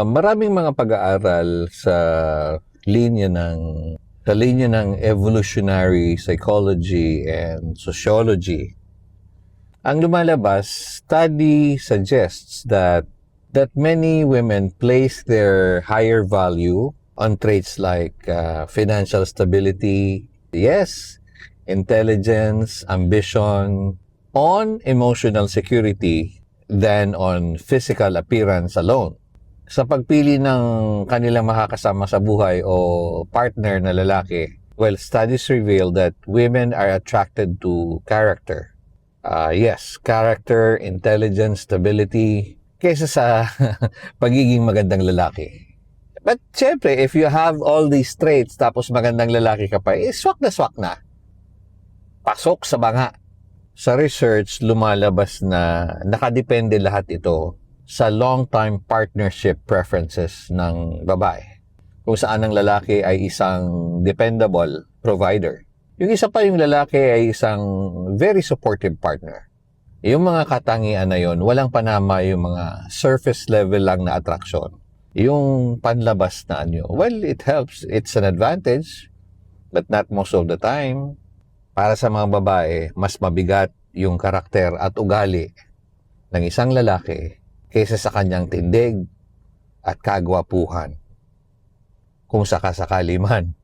Maraming mga pag-aaral sa linya ng evolutionary psychology and sociology. Ang lumalabas, study suggests that many women place their higher value on traits like financial stability, yes, intelligence, ambition, on emotional security than on physical appearance alone. Sa pagpili ng kanilang makakasama sa buhay o partner na lalaki, well, studies reveal that women are attracted to character. Yes, character, intelligence, stability, kaysa sa pagiging magandang lalaki. But syempre, if you have all these traits tapos magandang lalaki ka pa, swak na swak na. Pasok sa banga. Sa research, lumalabas na nakadepende lahat ito sa long-time partnership preferences ng babae. Kung saan ang lalaki ay isang dependable provider. Yung isa pa yung lalaki ay isang very supportive partner. Yung mga katangian na yon, walang panama yung mga surface level lang na attraction. Yung panlabas na anyo, well, it helps. It's an advantage, but not most of the time. Para sa mga babae, mas mabigat yung karakter at ugali ng isang lalaki kaysa sa kanyang tindig at kagwapuhan. Kung sakasakali man.